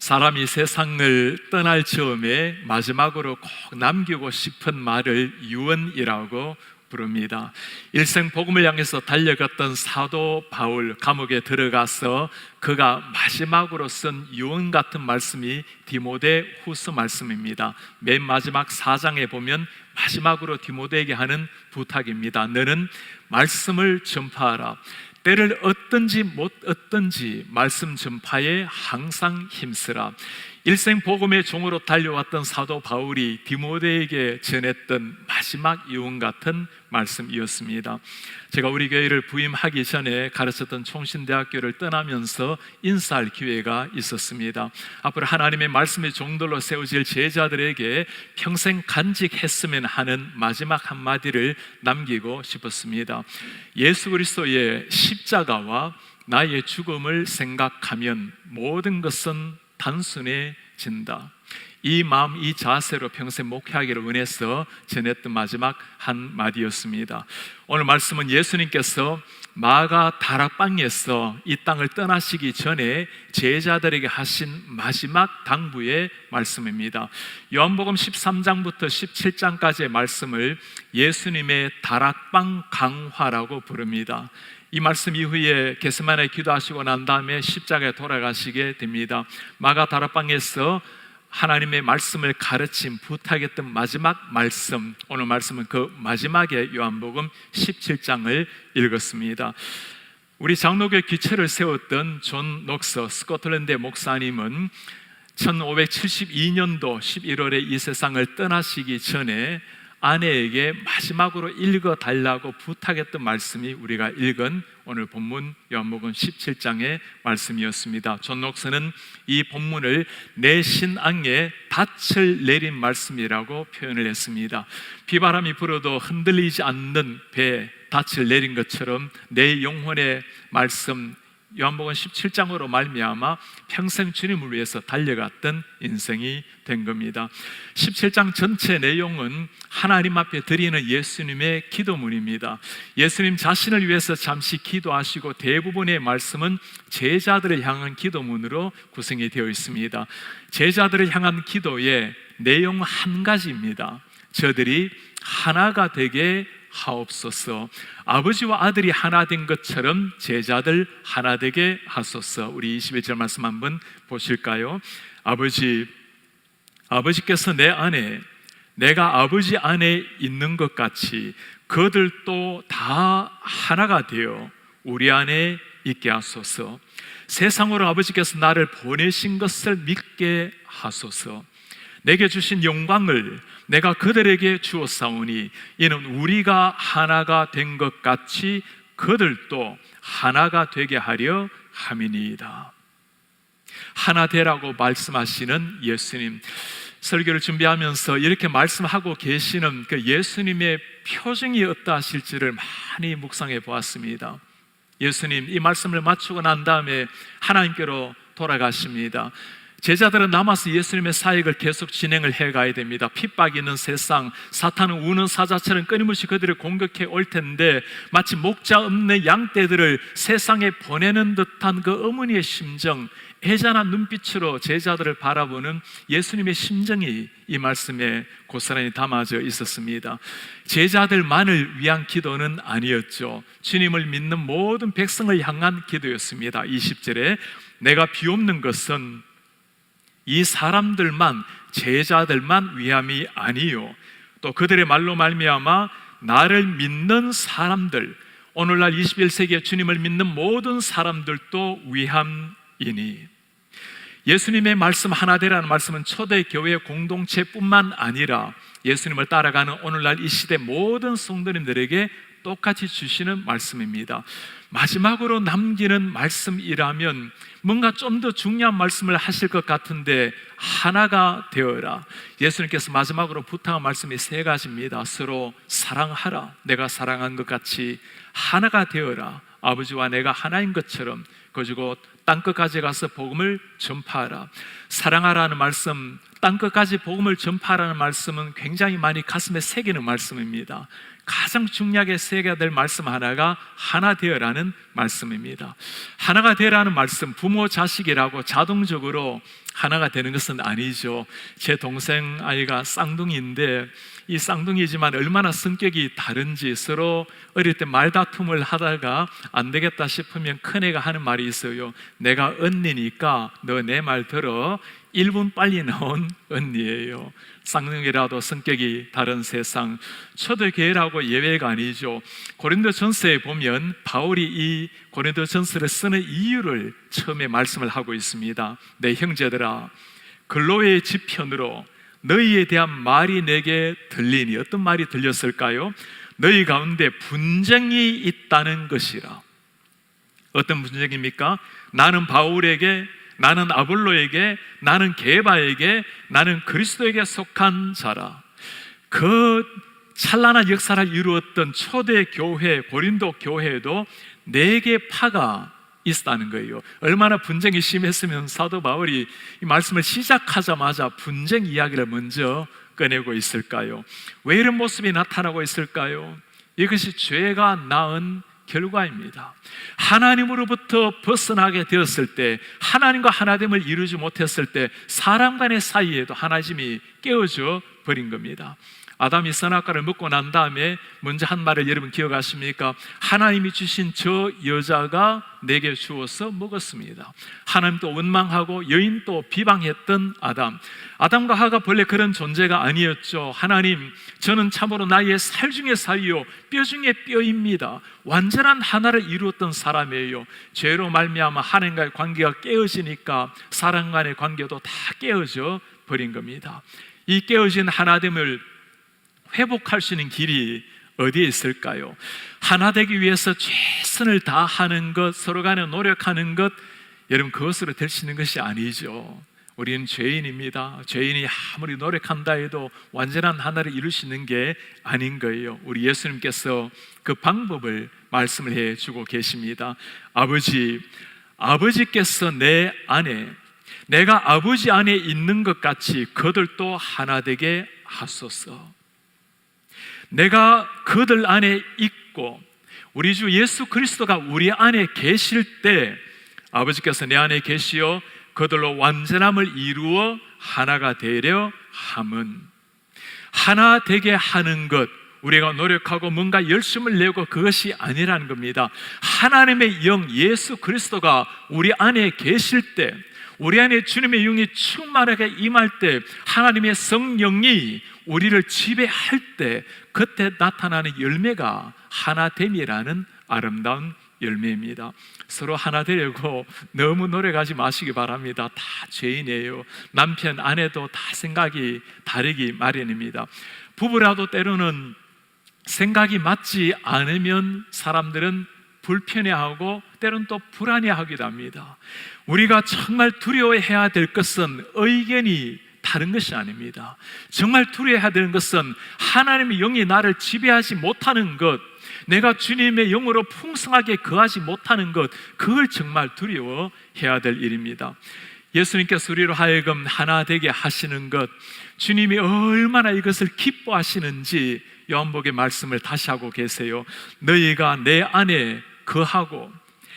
사람이 세상을 떠날 즈음에 마지막으로 꼭 남기고 싶은 말을 유언이라고 부릅니다. 일생 복음을 향해서 달려갔던 사도 바울, 감옥에 들어가서 그가 마지막으로 쓴 유언 같은 말씀이 디모데 후서 말씀입니다. 맨 마지막 4장에 보면 마지막으로 디모데에게 하는 부탁입니다. 너는 말씀을 전파하라. 때를 얻든지 못 얻든지 말씀 전파에 항상 힘쓰라. 일생 복음의 종으로 달려왔던 사도 바울이 디모데에게 전했던 마지막 유언 같은 말씀이었습니다. 제가 우리 교회를 부임하기 전에 가르쳤던 총신대학교를 떠나면서 인사할 기회가 있었습니다. 앞으로 하나님의 말씀의 종들로 세워질 제자들에게 평생 간직했으면 하는 마지막 한마디를 남기고 싶었습니다. 예수 그리스도의 십자가와 나의 죽음을 생각하면 모든 것은 단순해진다. 이 마음, 이 자세로 평생 목회하기를 원해서 전했던 마지막 한마디였습니다. 오늘 말씀은 예수님께서 마가 다락방에서 이 땅을 떠나시기 전에 제자들에게 하신 마지막 당부의 말씀입니다. 요한복음 13장부터 17장까지의 말씀을 예수님의 다락방 강화라고 부릅니다. 이 말씀 이후에 겟세마네 기도하시고 난 다음에 십자가에 돌아가시게 됩니다. 마가 다락방에서 하나님의 말씀을 가르침, 부탁했던 마지막 말씀, 오늘 말씀은 그 마지막에 요한복음 17장을 읽었습니다. 우리 장로교 기초를 세웠던 존 녹서 스코틀랜드의 목사님은 1572년도 11월에 이 세상을 떠나시기 전에 아내에게 마지막으로 읽어달라고 부탁했던 말씀이 우리가 읽은 오늘 본문 요한복음 17장의 말씀이었습니다. 존 녹스는 이 본문을 내 신앙에 닻을 내린 말씀이라고 표현을 했습니다. 비바람이 불어도 흔들리지 않는 배에 닻을 내린 것처럼 내 영혼의 말씀 요한복음 17장으로 말미암아 평생 주님을 위해서 달려갔던 인생이 된 겁니다. 17장 전체 내용은 하나님 앞에 드리는 예수님의 기도문입니다. 예수님 자신을 위해서 잠시 기도하시고 대부분의 말씀은 제자들을 향한 기도문으로 구성이 되어 있습니다. 제자들을 향한 기도의 내용 한 가지입니다. 저들이 하나가 되게 하옵소서. 아버지와 아들이 하나 된 것처럼 제자들 하나 되게 하소서. 우리 21절 말씀 한번 보실까요? 아버지께서 내 안에, 내가 아버지 안에 있는 것 같이 그들도 다 하나가 되어 우리 안에 있게 하소서. 세상으로 아버지께서 나를 보내신 것을 믿게 하소서. 내게 주신 영광을 내가 그들에게 주었사오니 이는 우리가 하나가 된 것 같이 그들도 하나가 되게 하려 함이니이다. 하나 되라고 말씀하시는 예수님, 설교를 준비하면서 이렇게 말씀하고 계시는 그 예수님의 표정이 어떠하실지를 많이 묵상해 보았습니다. 예수님 이 말씀을 마치고 난 다음에 하나님께로 돌아가십니다. 제자들은 남아서 예수님의 사역을 계속 진행을 해가야 됩니다. 핍박이 있는 세상, 사탄은 우는 사자처럼 끊임없이 그들을 공격해 올 텐데 마치 목자 없는 양떼들을 세상에 보내는 듯한 그 어머니의 심정, 애잔한 눈빛으로 제자들을 바라보는 예수님의 심정이 이 말씀에 고스란히 담아져 있었습니다. 제자들만을 위한 기도는 아니었죠. 주님을 믿는 모든 백성을 향한 기도였습니다. 20절에 내가 비옵는 것은 이 사람들만, 제자들만 위함이 아니요 또 그들의 말로 말미암아 나를 믿는 사람들, 오늘날 21세기에 주님을 믿는 모든 사람들도 위함이니. 예수님의 말씀 하나 되라는 말씀은 초대교회 공동체뿐만 아니라 예수님을 따라가는 오늘날 이 시대 모든 성도님들에게 똑같이 주시는 말씀입니다. 마지막으로 남기는 말씀이라면 뭔가 좀 더 중요한 말씀을 하실 것 같은데 하나가 되어라. 예수님께서 마지막으로 부탁한 말씀이 세 가지입니다. 서로 사랑하라. 내가 사랑한 것 같이 하나가 되어라. 아버지와 내가 하나인 것처럼. 그리고 땅끝까지 가서 복음을 전파하라. 사랑하라는 말씀, 땅끝까지 복음을 전파하라는 말씀은 굉장히 많이 가슴에 새기는 말씀입니다. 가장 중요하게 새겨야 될 말씀 하나가 하나 되어라는 말씀입니다. 하나가 되어라는 말씀, 부모 자식이라고 자동적으로 하나가 되는 것은 아니죠. 제 동생 아이가 쌍둥이인데 이 쌍둥이지만 얼마나 성격이 다른지 서로 어릴 때 말다툼을 하다가 안 되겠다 싶으면 큰애가 하는 말이 있어요. 내가 언니니까 너 내 말 들어. 1분 빨리 나온 언니예요. 쌍둥이라도 성격이 다른 세상. 초대교회라고 예외가 아니죠. 고린도전서에 보면 바울이 이 고린도전서를 쓰는 이유를 처음에 말씀을 하고 있습니다. 내 형제들아, 글로의 지편으로 너희에 대한 말이 내게 들리니. 어떤 말이 들렸을까요? 너희 가운데 분쟁이 있다는 것이라. 어떤 분쟁입니까? 나는 바울에게, 나는 아볼로에게, 나는 게바에게, 나는 그리스도에게 속한 자라. 그 찬란한 역사를 이루었던 초대 교회, 고린도 교회에도 4개 파가 있었다는 거예요. 얼마나 분쟁이 심했으면 사도 바울이 이 말씀을 시작하자마자 분쟁 이야기를 먼저 꺼내고 있을까요? 왜 이런 모습이 나타나고 있을까요? 이것이 죄가 낳은 결과입니다. 하나님으로부터 벗어나게 되었을 때, 하나님과 하나됨을 이루지 못했을 때 사람 간의 사이에도 하나님이 깨어져 버린 겁니다. 아담이 선악과를 먹고 난 다음에 먼저 한 말을 여러분 기억하십니까? 하나님이 주신 저 여자가 내게 주어서 먹었습니다. 하나님도 원망하고 여인도 비방했던 아담과 하가 본래 그런 존재가 아니었죠. 하나님, 저는 참으로 나의 살 중에 살이요 뼈 중에 뼈입니다. 완전한 하나를 이루었던 사람이에요. 죄로 말미암아 하나님과의 관계가 깨어지니까 사람 간의 관계도 다 깨어져 버린 겁니다. 이 깨어진 하나됨을 회복할 수 있는 길이 어디에 있을까요? 하나 되기 위해서 최선을 다하는 것, 서로 간에 노력하는 것, 여러분 그것으로 될 수 있는 것이 아니죠. 우리는 죄인입니다. 죄인이 아무리 노력한다 해도 완전한 하나를 이룰 수 있는 게 아닌 거예요. 우리 예수님께서 그 방법을 말씀을 해주고 계십니다. 아버지께서 내 안에, 내가 아버지 안에 있는 것 같이 그들도 하나 되게 하소서. 내가 그들 안에 있고 우리 주 예수 그리스도가 우리 안에 계실 때 아버지께서 내 안에 계시어 그들로 완전함을 이루어 하나가 되려 함은, 하나 되게 하는 것, 우리가 노력하고 뭔가 열심을 내고 그것이 아니라는 겁니다. 하나님의 영 예수 그리스도가 우리 안에 계실 때, 우리 안에 주님의 영이 충만하게 임할 때, 하나님의 성령이 우리를 지배할 때 그때 나타나는 열매가 하나됨이라는 아름다운 열매입니다. 서로 하나 되려고 너무 노력하지 마시기 바랍니다. 다 죄인이에요. 남편, 아내도 다 생각이 다르기 마련입니다. 부부라도 때로는 생각이 맞지 않으면 사람들은 불편해하고 때로는 또 불안해하기도 합니다. 우리가 정말 두려워해야 될 것은 의견이 다른 것이 아닙니다. 정말 두려워해야 되는 것은 하나님의 영이 나를 지배하지 못하는 것, 내가 주님의 영으로 풍성하게 거하지 못하는 것, 그걸 정말 두려워해야 될 일입니다. 예수님께서 우리로 하여금 하나 되게 하시는 것, 주님이 얼마나 이것을 기뻐하시는지 요한복음의 말씀을 다시 하고 계세요. 너희가 내 안에 거하고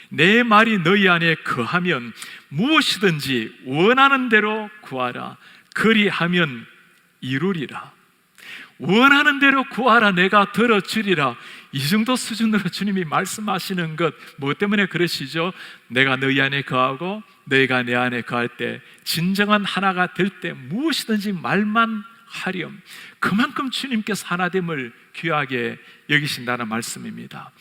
내 말이 너희 안에 거하면 무엇이든지 원하는 대로 구하라. 그리하면 이루리라. 원하는 대로 구하라. 내가 들어주리라. 이 정도 수준으로 주님이 말씀하시는 것, 무엇 때문에 그러시죠? 내가 너희 안에 거하고 너희가 내 안에 거할 때, 진정한 하나가 될 때 무엇이든지 말만 하렴. 그만큼 주님께서 하나됨을 귀하게 여기신다는 말씀입니다.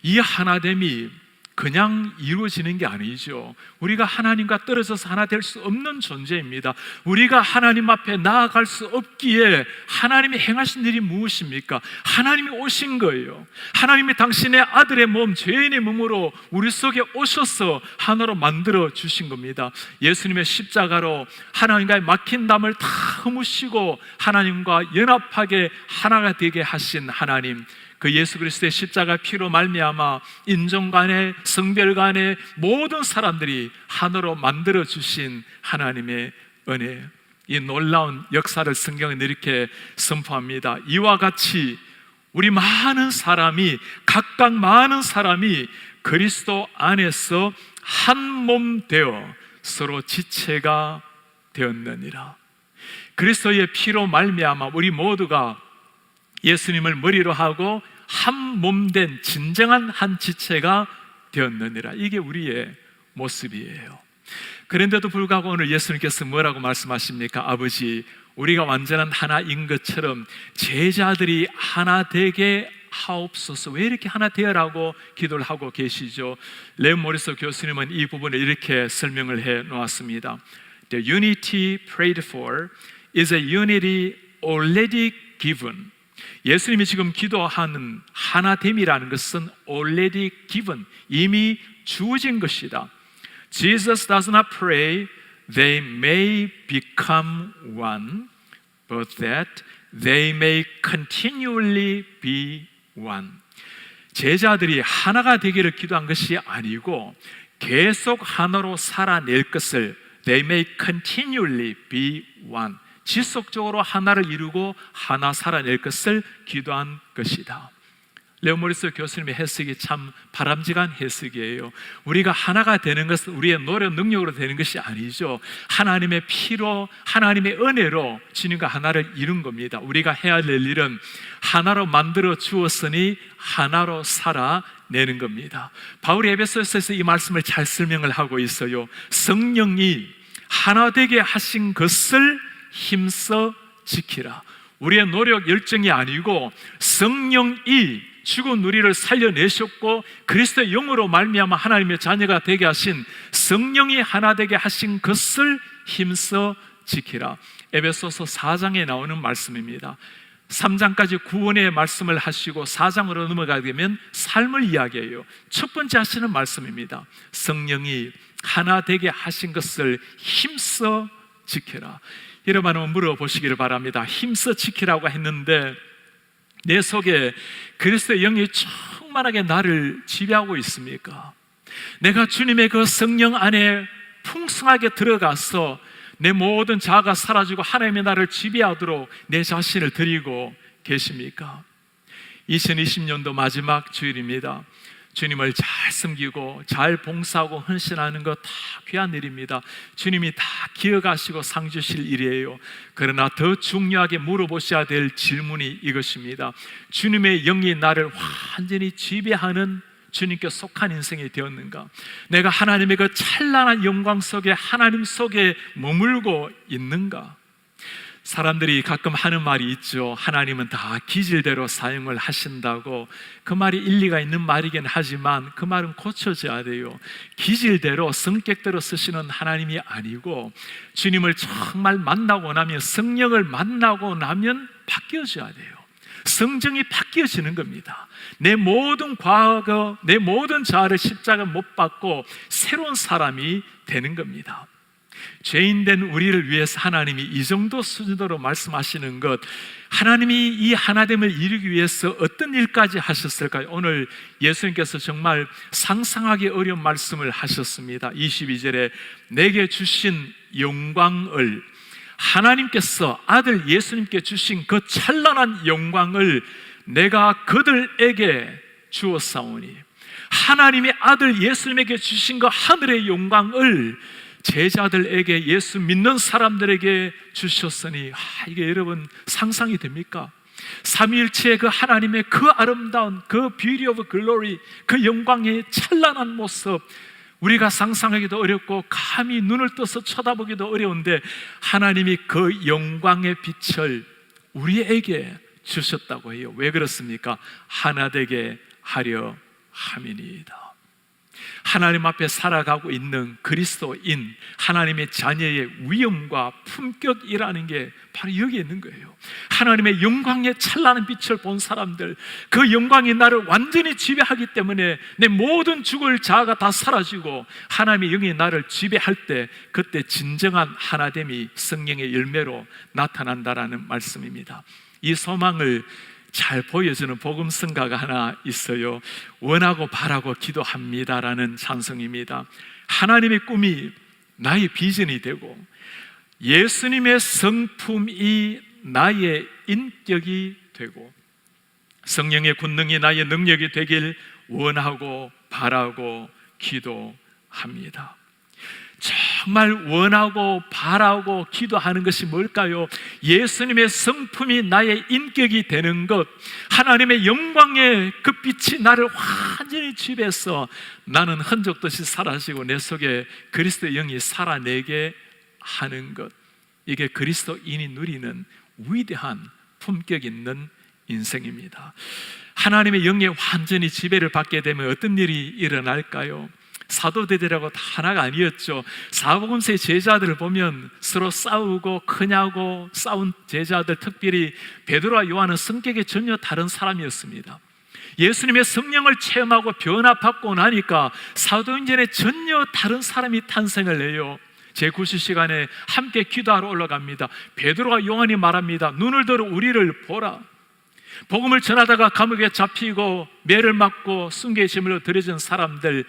이 하나됨이 그냥 이루어지는 게 아니죠. 우리가 하나님과 떨어져서 하나 될 수 없는 존재입니다. 우리가 하나님 앞에 나아갈 수 없기에 하나님이 행하신 일이 무엇입니까? 하나님이 오신 거예요. 하나님이 당신의 아들의 몸, 죄인의 몸으로 우리 속에 오셔서 하나로 만들어 주신 겁니다. 예수님의 십자가로 하나님과의 막힌 담을 다 허무시고 하나님과 연합하게 하나가 되게 하신 하나님, 그 예수 그리스도의 십자가 피로 말미암아 인종 간에, 성별 간에 모든 사람들이 하나로 만들어 주신 하나님의 은혜, 이 놀라운 역사를 성경은 이렇게 선포합니다. 이와 같이 우리 많은 사람이, 각각 많은 사람이 그리스도 안에서 한 몸 되어 서로 지체가 되었느니라. 그리스도의 피로 말미암아 우리 모두가 예수님을 머리로 하고 한 몸 된 진정한 한 지체가 되었느니라. 이게 우리의 모습이에요. 그런데도 불구하고 오늘 예수님께서 뭐라고 말씀하십니까? 아버지, 우리가 완전한 하나인 것처럼 제자들이 하나 되게 하옵소서. 왜 이렇게 하나 되어라고 기도를 하고 계시죠? 레온 모리스 교수님은 이 부분을 이렇게 설명을 해 놓았습니다. The unity prayed for is a unity already given. 예수님이 지금 기도하는 하나됨이라는 것은 already given, 이미 주어진 것이다. Jesus does not pray they may become one, but that they may continually be one. 제자들이 하나가 되기를 기도한 것이 아니고 계속 하나로 살아낼 것을 they may continually be one, 지속적으로 하나를 이루고 하나 살아낼 것을 기도한 것이다. 레온 모리스 교수님의 해석이 참 바람직한 해석이에요. 우리가 하나가 되는 것은 우리의 노력, 능력으로 되는 것이 아니죠. 하나님의 피로, 하나님의 은혜로 주님과 하나를 이룬 겁니다. 우리가 해야 될 일은 하나로 만들어 주었으니 하나로 살아내는 겁니다. 바울이 에베소서에서 이 말씀을 잘 설명을 하고 있어요. 성령이 하나 되게 하신 것을 힘써 지키라. 우리의 노력, 열정이 아니고 성령이 죽은 우리를 살려내셨고 그리스도의 영으로 말미암아 하나님의 자녀가 되게 하신 성령이 하나 되게 하신 것을 힘써 지키라. 에베소서 4장에 나오는 말씀입니다. 3장까지 구원의 말씀을 하시고 4장으로 넘어가게 되면 삶을 이야기해요. 첫 번째 하시는 말씀입니다. 성령이 하나 되게 하신 것을 힘써 지켜라. 여러분 한번 물어보시기를 바랍니다. 힘써 지키라고 했는데 내 속에 그리스도의 영이 충만하게 나를 지배하고 있습니까? 내가 주님의 그 성령 안에 풍성하게 들어가서 내 모든 자아가 사라지고 하나님의 나를 지배하도록 내 자신을 드리고 계십니까? 2020년도 마지막 주일입니다. 주님을 잘 섬기고 잘 봉사하고 헌신하는 것 다 귀한 일입니다. 주님이 다 기억하시고 상 주실 일이에요. 그러나 더 중요하게 물어보셔야 될 질문이 이것입니다. 주님의 영이 나를 완전히 지배하는 주님께 속한 인생이 되었는가? 내가 하나님의 그 찬란한 영광 속에 하나님 속에 머물고 있는가? 사람들이 가끔 하는 말이 있죠. 하나님은 다 기질대로 사용을 하신다고. 그 말이 일리가 있는 말이긴 하지만 그 말은 고쳐져야 돼요. 기질대로 성격대로 쓰시는 하나님이 아니고 주님을 정말 만나고 나면, 성령을 만나고 나면 바뀌어져야 돼요. 성정이 바뀌어지는 겁니다. 내 모든 과거, 내 모든 자아를 십자가 못 박고 새로운 사람이 되는 겁니다. 죄인된 우리를 위해서 하나님이 이 정도 수준으로 말씀하시는 것, 하나님이 이 하나됨을 이루기 위해서 어떤 일까지 하셨을까요? 오늘 예수님께서 정말 상상하기 어려운 말씀을 하셨습니다. 22절에 내게 주신 영광을, 하나님께서 아들 예수님께 주신 그 찬란한 영광을 내가 그들에게 주었사오니, 하나님의 아들 예수님에게 주신 그 하늘의 영광을 제자들에게, 예수 믿는 사람들에게 주셨으니, 이게 여러분 상상이 됩니까? 삼위일체의 그 하나님의 그 아름다운 그 beauty of glory, 그 영광의 찬란한 모습, 우리가 상상하기도 어렵고 감히 눈을 떠서 쳐다보기도 어려운데 하나님이 그 영광의 빛을 우리에게 주셨다고 해요. 왜 그렇습니까? 하나 되게 하려 함이니이다. 하나님 앞에 살아가고 있는 그리스도인, 하나님의 자녀의 위엄과 품격이라는 게 바로 여기에 있는 거예요. 하나님의 영광의 찬란한 빛을 본 사람들, 그 영광이 나를 완전히 지배하기 때문에 내 모든 죽을 자아가 다 사라지고 하나님의 영이 나를 지배할 때, 그때 진정한 하나됨이 성령의 열매로 나타난다라는 말씀입니다. 이 소망을 잘 보여주는 복음성가가 하나 있어요. 원하고 바라고 기도합니다라는 찬송입니다. 하나님의 꿈이 나의 비전이 되고 예수님의 성품이 나의 인격이 되고 성령의 권능이 나의 능력이 되길 원하고 바라고 기도합니다. 정말 원하고 바라고 기도하는 것이 뭘까요? 예수님의 성품이 나의 인격이 되는 것, 하나님의 영광의 그 빛이 나를 완전히 지배해서 나는 흔적도 없이 사라지고 내 속에 그리스도의 영이 살아내게 하는 것, 이게 그리스도인이 누리는 위대한 품격 있는 인생입니다. 하나님의 영에 완전히 지배를 받게 되면 어떤 일이 일어날까요? 사도들이라고 다 하나가 아니었죠. 사복음서의 제자들을 보면 서로 싸우고 크냐고 싸운 제자들, 특별히 베드로와 요한은 성격이 전혀 다른 사람이었습니다. 예수님의 성령을 체험하고 변화받고 나니까 사도행전에 전혀 다른 사람이 탄생을 해요. 제9시 시간에 함께 기도하러 올라갑니다. 베드로와 요한이 말합니다. 눈을 들어 우리를 보라. 복음을 전하다가 감옥에 잡히고 매를 맞고 순교의 제물로 드려진 사람들이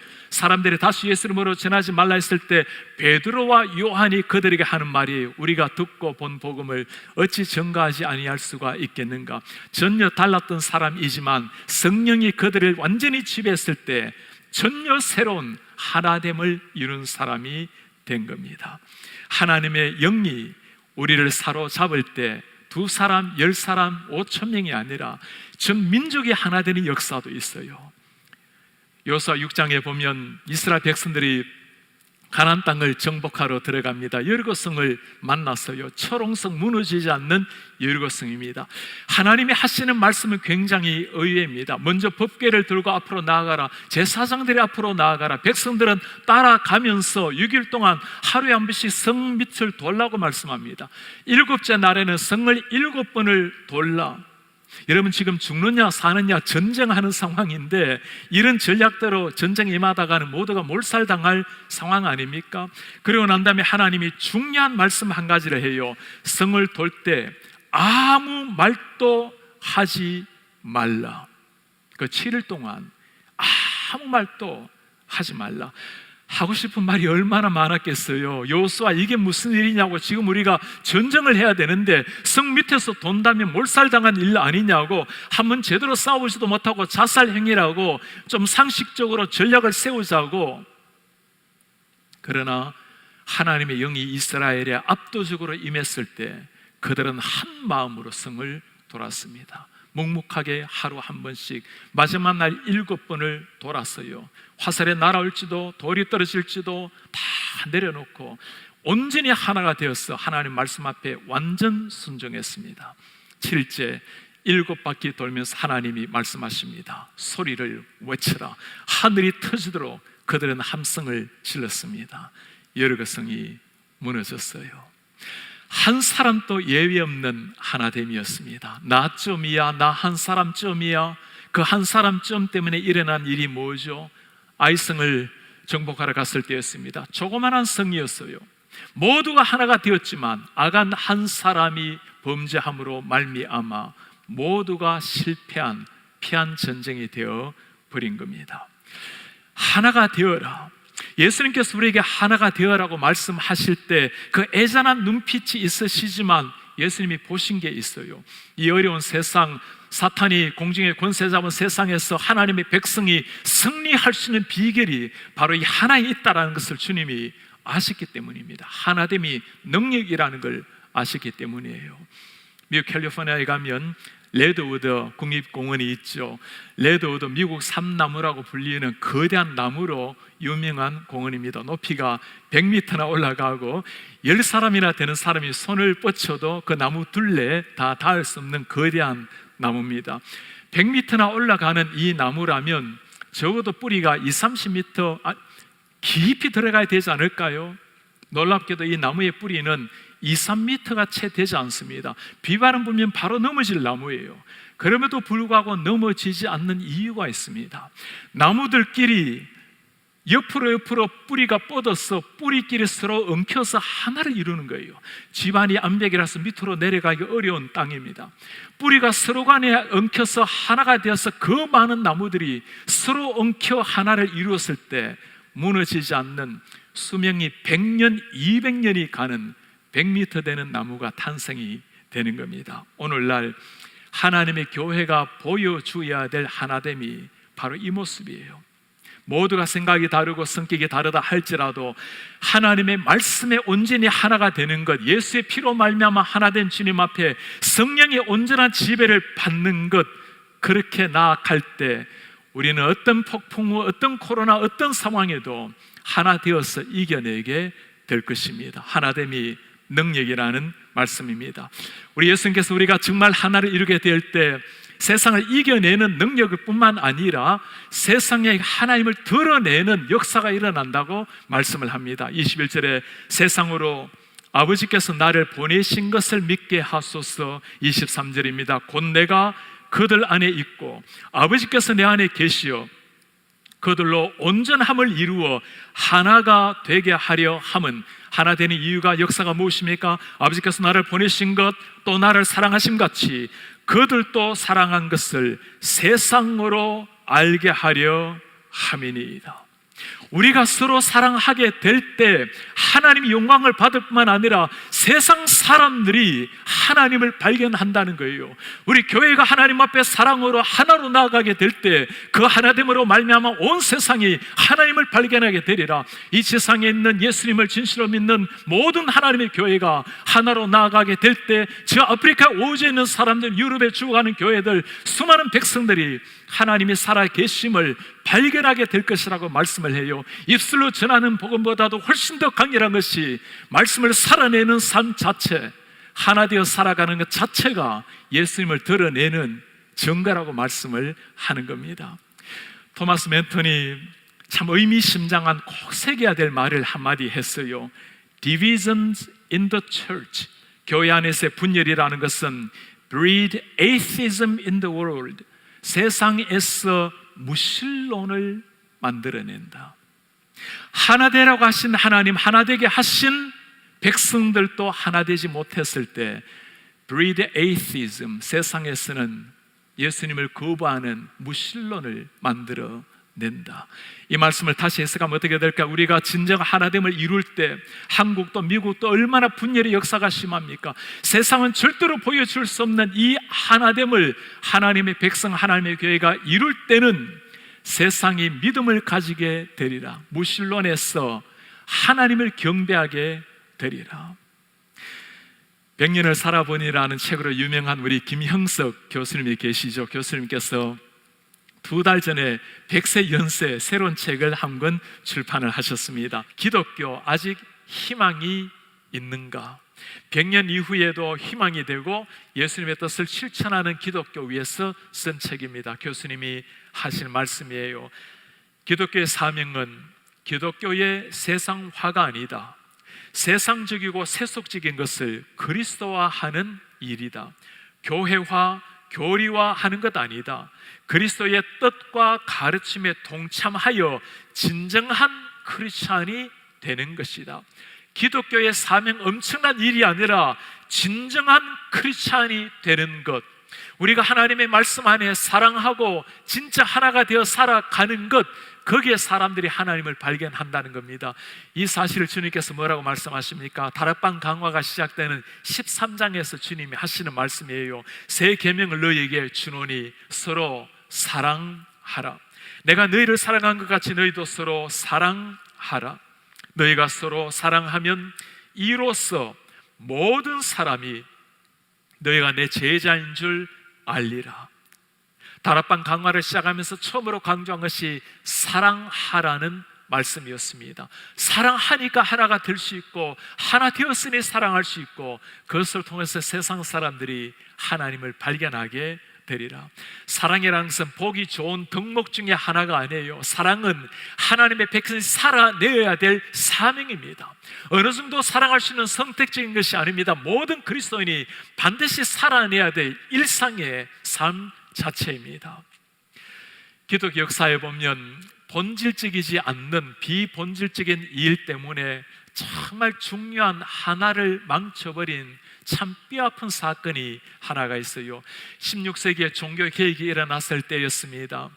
다시 예수 이름으로 전하지 말라 했을 때 베드로와 요한이 그들에게 하는 말이, 우리가 듣고 본 복음을 어찌 전가하지 아니할 수가 있겠는가. 전혀 달랐던 사람이지만 성령이 그들을 완전히 지배했을 때 전혀 새로운 하나됨을 이룬 사람이 된 겁니다. 하나님의 영이 우리를 사로잡을 때 2사람, 10사람, 5,000명이 아니라 전 민족이 하나 되는 역사도 있어요. 여호수아 6장에 보면 이스라엘 백성들이 가나안 땅을 정복하러 들어갑니다. 여리고성을 만났어요. 철옹성, 무너지지 않는 여리고성입니다. 하나님이 하시는 말씀은 굉장히 의외입니다. 먼저 법궤를 들고 앞으로 나아가라. 제사장들이 앞으로 나아가라. 백성들은 따라가면서 6일 동안 하루에 한 번씩 성 밑을 돌라고 말씀합니다. 7째 날에는 성을 7번을 돌라. 여러분, 지금 죽느냐 사느냐 전쟁하는 상황인데 이런 전략대로 전쟁에 임하다가는 모두가 몰살당할 상황 아닙니까? 그리고 난 다음에 하나님이 중요한 말씀 한 가지를 해요. 성을 돌 때 아무 말도 하지 말라. 그 7일 동안 아무 말도 하지 말라. 하고 싶은 말이 얼마나 많았겠어요. 여호수아, 이게 무슨 일이냐고. 지금 우리가 전쟁을 해야 되는데 성 밑에서 돈다면 몰살당한 일 아니냐고. 한번 제대로 싸우지도 못하고 자살 행위라고. 좀 상식적으로 전략을 세우자고. 그러나 하나님의 영이 이스라엘에 압도적으로 임했을 때 그들은 한 마음으로 성을 돌았습니다. 묵묵하게 하루 한 번씩 마지막 날 7번을 돌았어요. 화살에 날아올지도 돌이 떨어질지도 다 내려놓고 온전히 하나가 되어서 하나님 말씀 앞에 완전 순종했습니다. 7일째 7바퀴 돌면서 하나님이 말씀하십니다. 소리를 외쳐라. 하늘이 터지도록 그들은 함성을 질렀습니다. 여리고성이 무너졌어요. 한 사람도 예외 없는 하나됨이었습니다. 나쯤이야, 나 한 사람쯤이야. 그 한 사람쯤 때문에 일어난 일이 뭐죠? 아이성을 정복하러 갔을 때였습니다. 조그만한 성이었어요. 모두가 하나가 되었지만 아간 한 사람이 범죄함으로 말미암아 모두가 실패한 피한 전쟁이 되어 버린 겁니다. 하나가 되어라. 예수님께서 우리에게 하나가 되어라고 말씀하실 때 그 애잔한 눈빛이 있으시지만 예수님이 보신 게 있어요. 이 어려운 세상, 사탄이 공중의 권세 잡은 세상에서 하나님의 백성이 승리할 수 있는 비결이 바로 이 하나에 있다는 것을 주님이 아셨기 때문입니다. 하나됨이 능력이라는 걸 아셨기 때문이에요. 미국 캘리포니아에 가면 레드우드 국립공원이 있죠. 레드우드 미국 삼나무라고 불리는 거대한 나무로 유명한 공원입니다. 높이가 100m나 올라가고 10사람이나 되는 사람이 손을 뻗쳐도 그 나무 둘레에 다 닿을 수 없는 거대한 나무입니다. 100m나 올라가는 이 나무라면 적어도 뿌리가 20-30m 깊이 들어가야 되지 않을까요? 놀랍게도 이 나무의 뿌리는 2-3m가 채 되지 않습니다. 비바람 불면 바로 넘어질 나무예요. 그럼에도 불구하고 넘어지지 않는 이유가 있습니다. 나무들끼리 옆으로 뿌리가 뻗어서 뿌리끼리 서로 엉켜서 하나를 이루는 거예요. 집안이 암벽이라서 밑으로 내려가기 어려운 땅입니다. 뿌리가 서로 간에 엉켜서 하나가 되어서 그 많은 나무들이 서로 엉켜 하나를 이루었을 때 무너지지 않는 수명이 100년, 200년이 가는 100m 되는 나무가 탄생이 되는 겁니다. 오늘날 하나님의 교회가 보여줘야 될 하나됨이 바로 이 모습이에요. 모두가 생각이 다르고 성격이 다르다 할지라도 하나님의 말씀에 온전히 하나가 되는 것, 예수의 피로 말미암아 하나된 주님 앞에 성령의 온전한 지배를 받는 것, 그렇게 나아갈 때 우리는 어떤 폭풍 후, 어떤 코로나, 어떤 상황에도 하나 되어서 이겨내게 될 것입니다. 하나됨이 능력이라는 말씀입니다. 우리 예수님께서 우리가 정말 하나를 이루게 될 때 세상을 이겨내는 능력을 뿐만 아니라 세상에 하나님을 드러내는 역사가 일어난다고 말씀을 합니다. 21절에 세상으로 아버지께서 나를 보내신 것을 믿게 하소서. 23절입니다. 곧 내가 그들 안에 있고 아버지께서 내 안에 계시어 그들로 온전함을 이루어 하나가 되게 하려 함은, 하나 되는 이유가, 역사가 무엇입니까? 아버지께서 나를 보내신 것, 또 나를 사랑하신 같이 그들도 사랑한 것을 세상으로 알게 하려 함이니이다. 우리가 서로 사랑하게 될 때 하나님의 영광을 받을 뿐만 아니라 세상 사람들이 하나님을 발견한다는 거예요. 우리 교회가 하나님 앞에 사랑으로 하나로 나아가게 될 때 그 하나됨으로 말미암아 온 세상이 하나님을 발견하게 되리라. 이 세상에 있는 예수님을 진실로 믿는 모든 하나님의 교회가 하나로 나아가게 될 때 저 아프리카 오지에 있는 사람들, 유럽에 죽어가는 교회들, 수많은 백성들이 하나님이 살아계심을 발견하게 될 것이라고 말씀을 해요. 입술로 전하는 복음보다도 훨씬 더 강렬한 것이 말씀을 살아내는 삶 자체, 하나 되어 살아가는 것 자체가 예수님을 드러내는 증거라고 말씀을 하는 겁니다. 토마스 맨턴이 참 의미심장한 꼭 새겨야 될 말을 한마디 했어요. Divisions in the church, 교회 안에서의 분열이라는 것은 breed atheism in the world, 세상에서 무신론을 만들어낸다. 하나 되라고 하신 하나님, 하나 되게 하신 백성들도 하나 되지 못했을 때 breed atheism, 세상에서는 예수님을 거부하는 무신론을 만들어낸다. 이 말씀을 다시 해석하면 어떻게 될까? 우리가 진정 하나됨을 이룰 때 한국도 미국도 얼마나 분열의 역사가 심합니까? 세상은 절대로 보여줄 수 없는 이 하나됨을 하나님의 백성, 하나님의 교회가 이룰 때는 세상이 믿음을 가지게 되리라. 무신론에서 하나님을 경배하게 되리라. 100년을 살아보니라는 책으로 유명한 우리 김형석 교수님이 계시죠. 교수님께서 2달 전에 100세 연세 새로운 책을 한 권 출판을 하셨습니다. 기독교 아직 희망이 있는가? 100년 이후에도 희망이 되고 예수님의 뜻을 실천하는 기독교 위에서 쓴 책입니다. 교수님이 하신 말씀이에요. 기독교의 사명은 기독교의 세상화가 아니다. 세상적이고 세속적인 것을 그리스도화하는 일이다. 교회화, 교리화하는 것 아니다. 그리스도의 뜻과 가르침에 동참하여 진정한 크리스찬이 되는 것이다. 기독교의 사명 엄청난 일이 아니라 진정한 크리스찬이 되는 것, 우리가 하나님의 말씀 안에 사랑하고 진짜 하나가 되어 살아가는 것, 거기에 사람들이 하나님을 발견한다는 겁니다. 이 사실을 주님께서 뭐라고 말씀하십니까? 다락방 강화가 시작되는 13장에서 주님이 하시는 말씀이에요. 새 계명을 너희에게 주노니 서로 사랑하라. 내가 너희를 사랑한 것 같이 너희도 서로 사랑하라. 너희가 서로 사랑하면 이로써 모든 사람이 너희가 내 제자인 줄 알리라. 다락방 강화를 시작하면서 처음으로 강조한 것이 사랑하라는 말씀이었습니다. 사랑하니까 하나가 될 수 있고, 하나 되었으니 사랑할 수 있고, 그것을 통해서 세상 사람들이 하나님을 발견하게 되리라. 사랑이라는 것은 보기 좋은 덕목 중에 하나가 아니에요. 사랑은 하나님의 백성이 살아내야 될 사명입니다. 어느 정도 사랑할 수 있는 선택적인 것이 아닙니다. 모든 그리스도인이 반드시 살아내야 될 일상의 삶 자체입니다. 기독교 역사에 보면 본질적이지 않는 비본질적인 일 때문에 정말 중요한 하나를 망쳐버린 참 뼈아픈 사건이 하나가 있어요. 16세기에 종교 개혁이 일어났을 때였습니다.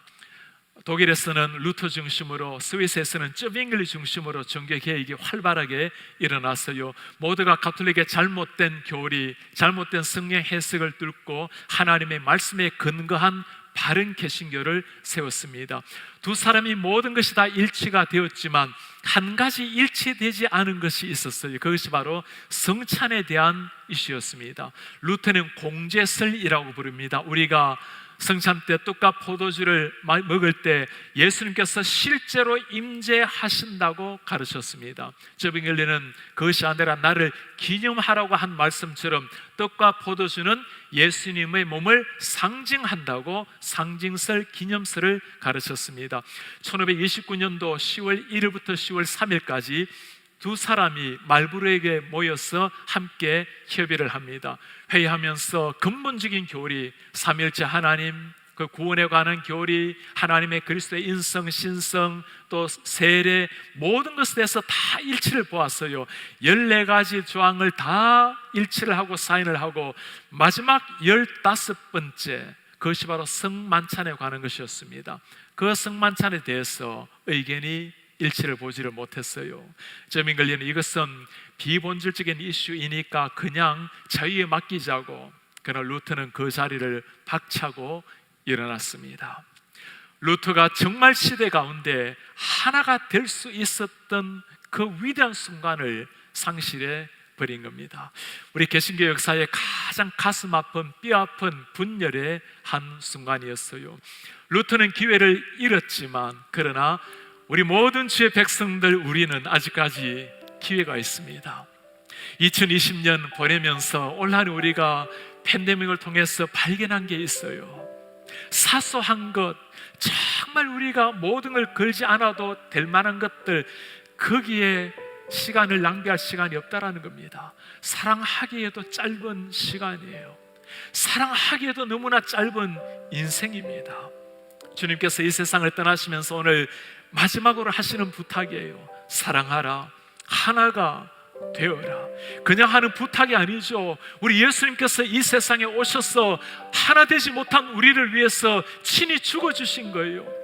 독일에서는 루터 중심으로, 스위스에서는 쯔빙글리 중심으로 종교 개혁이 활발하게 일어났어요. 모두가 가톨릭의 잘못된 교리, 잘못된 성경 해석을 뚫고 하나님의 말씀에 근거한 바른 개신교를 세웠습니다. 두 사람이 모든 것이 다 일치가 되었지만 한 가지 일치되지 않은 것이 있었어요. 그것이 바로 성찬에 대한 이슈였습니다. 루터는 공제설이라고 부릅니다. 우리가 성찬 때 떡과 포도주를 먹을 때 예수님께서 실제로 임재하신다고 가르쳤습니다. 쯔빙글리는 그것이 아니라 나를 기념하라고 한 말씀처럼 떡과 포도주는 예수님의 몸을 상징한다고 상징설, 기념설을 가르쳤습니다. 1529년도 10월 1일부터 10월 3일까지 두 사람이 말브루에게 모여서 함께 협의를 합니다. 회의하면서 근본적인 교리, 삼일째 하나님, 그 구원에 관한 교리, 하나님의 그리스도의 인성, 신성, 또 세례, 모든 것에 대해서 다 일치를 보았어요. 14가지 조항을 다 일치를 하고 사인을 하고 마지막 15번째, 그것이 바로 성만찬에 관한 것이었습니다. 그 성만찬에 대해서 의견이 일치를 보지를 못했어요. 쯔빙글리는 이것은 비본질적인 이슈이니까 그냥 자유에 맡기자고, 그러나 루터는 그 자리를 박차고 일어났습니다. 루터가 정말 시대 가운데 하나가 될 수 있었던 그 위대한 순간을 상실해 버린 겁니다. 우리 개신교 역사의 가장 가슴 아픈, 뼈 아픈 분열의 한 순간이었어요. 루터는 기회를 잃었지만, 그러나 우리 모든 주의 백성들, 우리는 아직까지 기회가 있습니다. 2020년 보내면서 올 한 해 우리가 팬데믹을 통해서 발견한 게 있어요. 사소한 것, 정말 우리가 모든 걸 걸지 않아도 될 만한 것들, 거기에 시간을 낭비할 시간이 없다라는 겁니다. 사랑하기에도 짧은 시간이에요. 사랑하기에도 너무나 짧은 인생입니다. 주님께서 이 세상을 떠나시면서 오늘 마지막으로 하시는 부탁이에요. 사랑하라, 하나가 되어라. 그냥 하는 부탁이 아니죠. 우리 예수님께서 이 세상에 오셔서 하나 되지 못한 우리를 위해서 친히 죽어주신 거예요.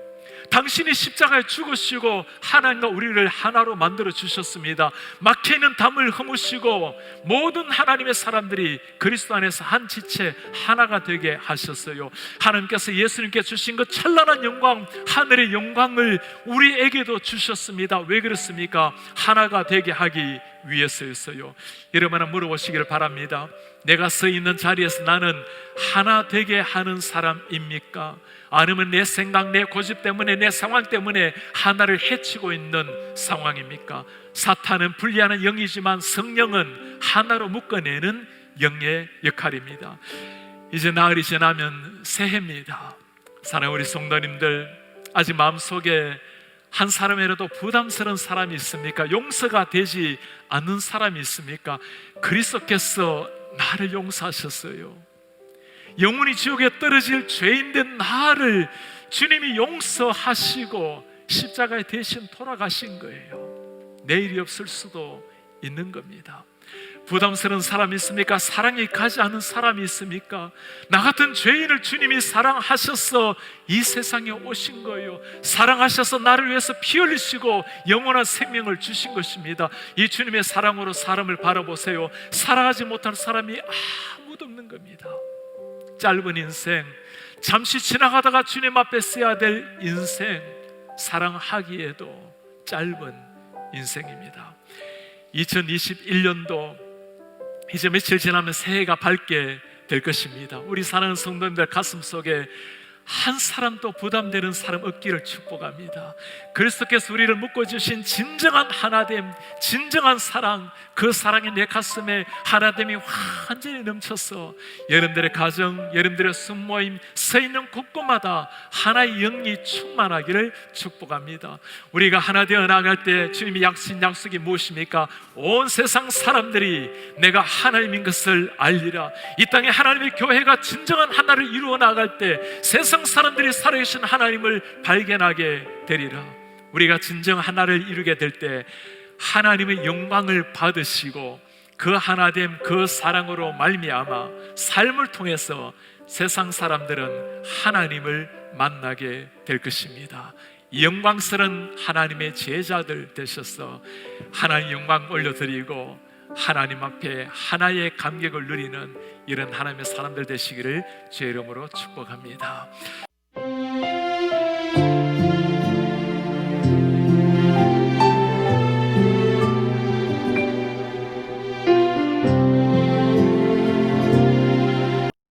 당신이 십자가에 죽으시고 하나님과 우리를 하나로 만들어 주셨습니다. 막혀있는 담을 허무시고 모든 하나님의 사람들이 그리스도 안에서 한 지체 하나가 되게 하셨어요. 하나님께서 예수님께 주신 그 찬란한 영광, 하늘의 영광을 우리에게도 주셨습니다. 왜 그렇습니까? 하나가 되게 하기 위해서였어요. 여러분 하나 물어보시기를 바랍니다. 내가 서 있는 자리에서 나는 하나 되게 하는 사람입니까? 아니면 내 생각, 내 고집 때문에, 내 상황 때문에 하나를 해치고 있는 상황입니까? 사탄은 분리하는 영이지만 성령은 하나로 묶어내는 영의 역할입니다. 이제 나흘이 지나면 새해입니다. 사랑하는 우리 성도님들, 아직 마음속에 한 사람이라도 부담스러운 사람이 있습니까? 용서가 되지 않는 사람이 있습니까? 그리스도께서 나를 용서하셨어요. 영원히 지옥에 떨어질 죄인된 나를 주님이 용서하시고 십자가에 대신 돌아가신 거예요. 내일이 없을 수도 있는 겁니다. 부담스러운 사람이 있습니까? 사랑이 가지 않은 사람이 있습니까? 나 같은 죄인을 주님이 사랑하셔서 이 세상에 오신 거예요. 사랑하셔서 나를 위해서 피 흘리시고 영원한 생명을 주신 것입니다. 이 주님의 사랑으로 사람을 바라보세요. 사랑하지 못한 사람이 아무도 없는 겁니다. 짧은 인생, 잠시 지나가다가 주님 앞에 써야 될 인생, 사랑하기에도 짧은 인생입니다. 2021년도 이제 며칠 지나면 새해가 밝게 될 것입니다. 우리 사랑하는 성도님들 가슴속에 한 사람도 부담되는 사람 없기를 축복합니다. 그리스도께서 우리를 묶어주신 진정한 하나됨, 진정한 사랑, 그 사랑이 내 가슴에 하나됨이 완전히 넘쳐서 여러분들의 가정, 여러분들의 순모임, 서 있는 곳곳마다 하나의 영이 충만하기를 축복합니다. 우리가 하나 되어 나갈 때 주님이 약신 약속이 무엇입니까? 온 세상 사람들이 내가 하나님인 것을 알리라. 이 땅에 하나님의 교회가 진정한 하나를 이루어 나갈 때 세상 사람들이 살아계신 하나님을 발견하게 되리라. 우리가 진정 하나를 이루게 될 때 하나님의 영광을 받으시고 그 하나됨, 그 사랑으로 말미암아 삶을 통해서 세상 사람들은 하나님을 만나게 될 것입니다. 영광스러운 하나님의 제자들 되셔서 하나님 영광 올려드리고 하나님 앞에 하나의 감격을 누리는 이런 하나님의 사람들 되시기를 주의 이름으로 축복합니다.